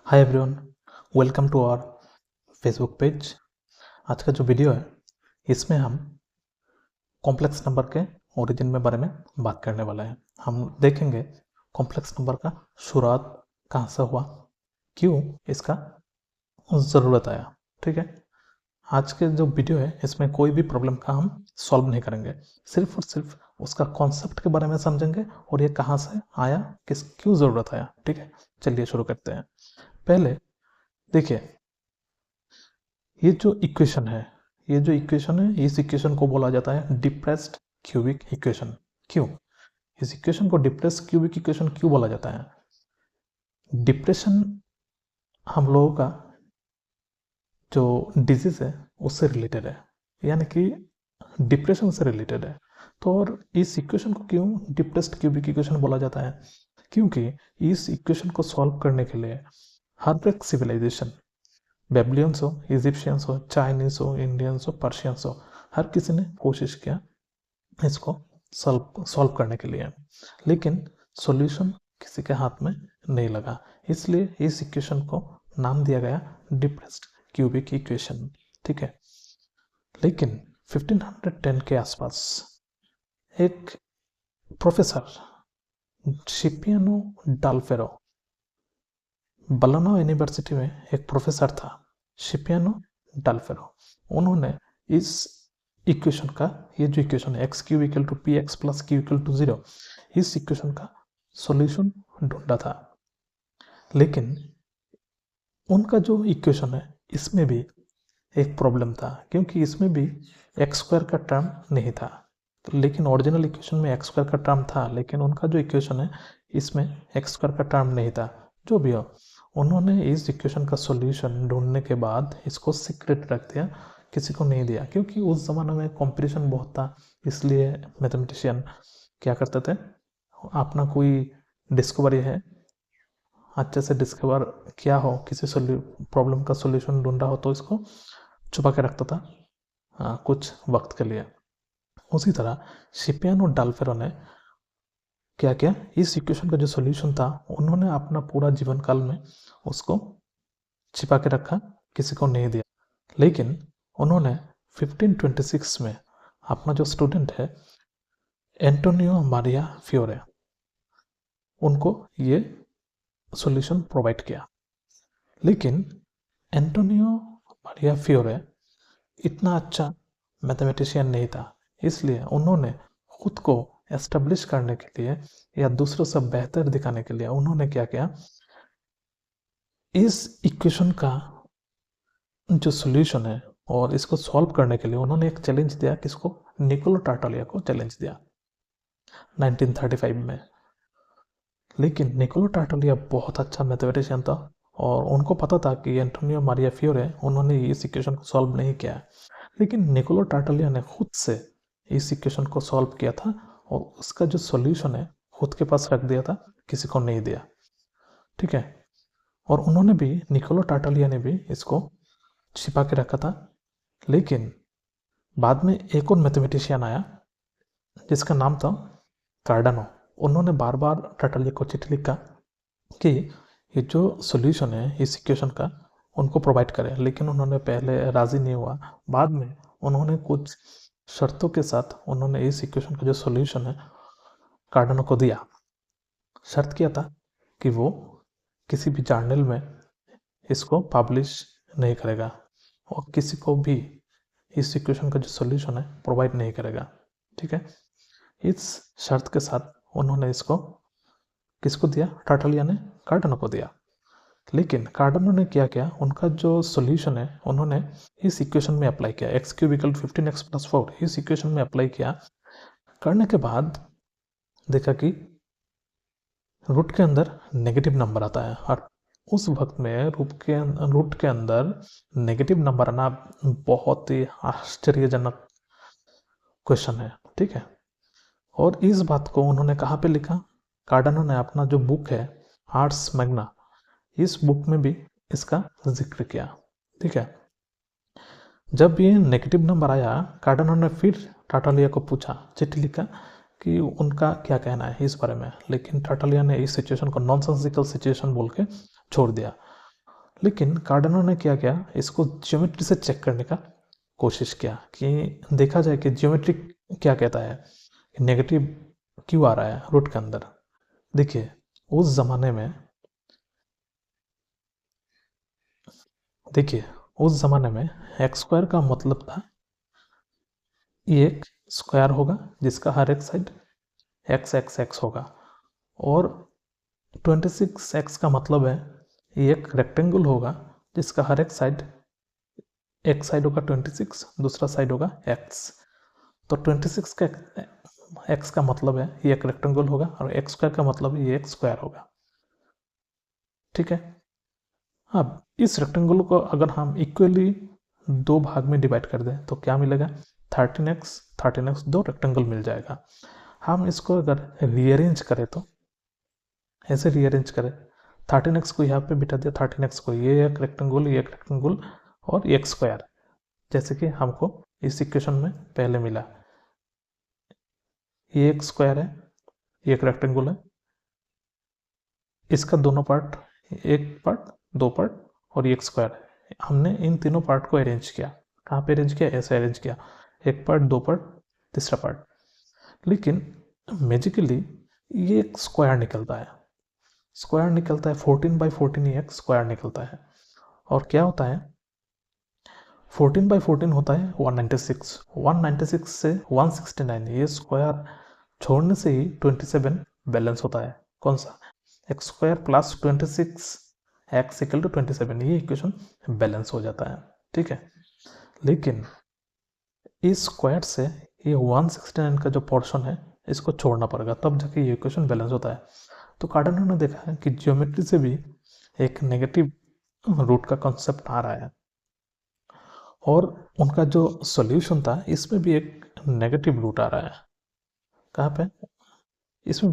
Hi everyone, welcome to our Facebook page. आज का जो वीडियो है इसमें हम कॉम्प्लेक्स नंबर के ओरिजिन में बारे में बात करने वाला है। हम देखेंगे कॉम्प्लेक्स नंबर का शुरुआत कहाँ से हुआ, क्यों इसका ज़रूरत आया। ठीक है, आज के जो वीडियो है इसमें कोई भी प्रॉब्लम का हम सॉल्व नहीं करेंगे, सिर्फ और सिर्फ उसका कॉन्सेप्ट के बारे में समझेंगे और ये कहाँ से आया, क्यों ज़रूरत आया। ठीक है, चलिए शुरू करते हैं। पहले देखिए, ये जो इक्वेशन है इस इक्वेशन को बोला जाता है डिप्रेस्ड क्यूबिक इक्वेशन। क्यों इस इक्वेशन को डिप्रेस्ड क्यूबिक इक्वेशन क्यों बोला जाता है? डिप्रेशन हम लोगों का जो डिजीज है उससे रिलेटेड है, यानी कि डिप्रेशन से रिलेटेड है। तो और इस इक्वेशन को क्यों डिप्रेस्ड क्यूबिक इक्वेशन बोला जाता है? क्योंकि इस इक्वेशन को सॉल्व करने के लिए हर एक सिविलाइजेशन, बेबलियंस हो, इजिप्शियंस हो, चाइनीज हो, इंडियंस हो, पर्शियंस हो, हर किसी ने कोशिश किया इसको सॉल्व करने के लिए, लेकिन सॉल्यूशन किसी के हाथ में नहीं लगा। इसलिए इस इक्वेशन को नाम दिया गया डिप्रेस्ड क्यूबिक इक्वेशन। ठीक है, लेकिन 1510 के आसपास एक प्रोफेसर शिपियानो डाल्फेरो, बलोना यूनिवर्सिटी में एक प्रोफेसर था शिपियानो डाल्फेरो, उन्होंने इस इक्वेशन का, ये जो इक्वेशन है x cube equal to p x plus q equal to 0, इस इक्वेशन का सॉल्यूशन ढूंढा था। लेकिन उनका जो इक्वेशन है इसमें भी एक प्रॉब्लम था, क्योंकि इसमें भी एक्स स्क्वायर का टर्म नहीं था। लेकिन ओरिजिनल इक्वेशन में एक्स स्क्वायर का टर्म था, लेकिन उनका जो इक्वेशन है इसमें एक्स स्क्वायर का टर्म नहीं था। जो भी हो, उन्होंने इस इक्वेशन का सॉल्यूशन ढूंढने के बाद इसको सीक्रेट रख दिया, किसी को नहीं दिया, क्योंकि उस ज़माने में कंपटीशन बहुत था। इसलिए मैथमेटिशियन क्या करते थे, अपना कोई डिस्कवरी है अच्छे से डिस्कवर किया हो, किसी प्रॉब्लम का सॉल्यूशन ढूंढा हो, तो इसको छुपा के रखता था कुछ वक्त के लिए। उसी तरह शिपियानो डाल्फेरो ने क्या किया, इस इक्वेशन का जो सॉल्यूशन था उन्होंने अपना पूरा जीवन काल में उसको छिपा के रखा, किसी को नहीं दिया। लेकिन उन्होंने 1526 में अपना जो स्टूडेंट है एंटोनियो मारिया फियोरे, उनको ये सॉल्यूशन प्रोवाइड किया। लेकिन एंटोनियो मारिया फियोरे इतना अच्छा मैथमेटिशियन नहीं था, इसलिए उन्होंने खुद को एस्टेब्लिश करने के लिए या दूसरों से बेहतर दिखाने के लिए उन्होंने क्या किया, इस इक्वेशन का जो सॉल्यूशन है और इसको सॉल्व करने के लिए उन्होंने एक चैलेंज दिया, किसको? निकोलो टार्टालिया को चैलेंज दिया 1935 में। लेकिन निकोलो टार्टालिया बहुत अच्छा मैथमेटिशियन था और उनको पता था कि एंटोनियो मारिया फियोरे उन्होंने इस इक्वेशन को सॉल्व नहीं किया। लेकिन निकोलो टार्टालिया ने खुद से इस इक्वेशन को सॉल्व किया था और उसका जो सॉल्यूशन है खुद के पास रख दिया था, किसी को नहीं दिया। ठीक है, और उन्होंने भी, निकोलो टार्टालिया ने भी इसको छिपा के रखा था। लेकिन बाद में एक और मैथमेटिशियन आया जिसका नाम था कार्डानो। उन्होंने बार बार टार्टालिया को चिट्ठी लिखा कि ये जो सॉल्यूशन है इस इक्वेशन का उनको प्रोवाइड करें, लेकिन उन्होंने पहले राजी नहीं हुआ। बाद में उन्होंने कुछ शर्तों के साथ उन्होंने इस इक्वेशन का जो सॉल्यूशन है कार्डानो को दिया। शर्त क्या था कि वो किसी भी जर्नल में इसको पब्लिश नहीं करेगा और किसी को भी इस इक्वेशन का जो सॉल्यूशन है प्रोवाइड नहीं करेगा। ठीक है, इस शर्त के साथ उन्होंने इसको किसको दिया? टार्टालिया ने कार्डानो को दिया। लेकिन कार्डानो ने क्या किया, उनका जो सॉल्यूशन है उन्होंने इस इक्वेशन में अप्लाई किया, x cube equal 15x plus 4, इस इक्वेशन में अप्लाई किया। करने के बाद देखा कि रूट के अंदर नेगेटिव नंबर आता है, और उस वक्त में रूट के अंदर नेगेटिव नंबर आना बहुत ही आश्चर्यजनक क्वेश्चन है। ठीक है, और इस बात को उन्होंने कहाँ पे लिखा? कार्डानो ने अपना जो बुक है आर्ट्स मैग्ना, इस बुक में भी इसका जिक्र किया। ठीक है, जब ये नेगेटिव नंबर आया, कार्डानो ने फिर टार्टालिया को पूछा, चिट्ठी लिखा कि उनका क्या कहना है इस बारे में। लेकिन टार्टालिया ने इस सिचुएशन को नॉनसेंसिकल सिचुएशन बोल के छोड़ दिया। लेकिन कार्डानो ने क्या किया, इसको ज्योमेट्री से चेक करने का कोशिश किया कि देखा जाए कि ज्योमेट्री क्या कहता है, नेगेटिव क्यों आ रहा है रूट के अंदर। देखिए उस जमाने में एक्स स्क्वायर का मतलब था एक स्क्वायर होगा जिसका हर एक साइड एक्स एक्स एक्स होगा, और 26x का मतलब है एक रेक्टेंगल होगा जिसका हर एक साइड, एक साइड होगा 26, दूसरा साइड होगा x। तो 26 का x का मतलब है ये एक रेक्टेंगल होगा, और एक्स स्क्वायर का मतलब ये एक स्क्वायर होगा। ठीक है, अब इस रेक्टेंगल को अगर हम इक्वली दो भाग में डिवाइड कर दें तो क्या मिलेगा, 13x दो रेक्टेंगल मिल जाएगा। हम इसको अगर रीअरेंज करें तो ऐसे रीअरेंज करें, 13x को यहाँ पे बिठा दिया, 13x को, ये एक रेक्टेंगल और एक स्क्वायर, जैसे कि हमको इस इक्वेशन में पहले मिला। ये एक स्क्वायर है, ये एक रेक्टेंगल है, इसका दोनों पार्ट, एक पार्ट, दो पार्ट और एक स्क्वायर है। हमने इन तीनों पार्ट को अरेंज किया, कहाँ पे अरेंज किया, ऐसे अरेंज किया, एक पार्ट, दो पार्ट, तीसरा पार्ट। लेकिन मैजिकली ये एक स्क्वायर निकलता है, 14/14 ही एक स्क्वायर निकलता है। और क्या होता है, 14/14 होता है 196 से 169, ये स्क्वायर छोड़ने से ही 27 बैलेंस होता है। कौन सा, x square plus 26 x equal to 27, ये इक्वेशन बैलेंस हो जाता है। ठीक है, लेकिन इस स्क्वायर से ये 169 का जो पोर्शन है इसको छोड़ना पड़ेगा, तब जाके ये इक्वेशन बैलेंस होता है। तो कार्डानो ने देखा है कि ज्योमेट्री से भी एक नेगेटिव रूट का कॉन्सेप्ट आ रहा है, और उनका जो सॉल्यूशन था इसमें भी एक नेगेटिव रूट आ रहा है। कहाँ पे, इसमें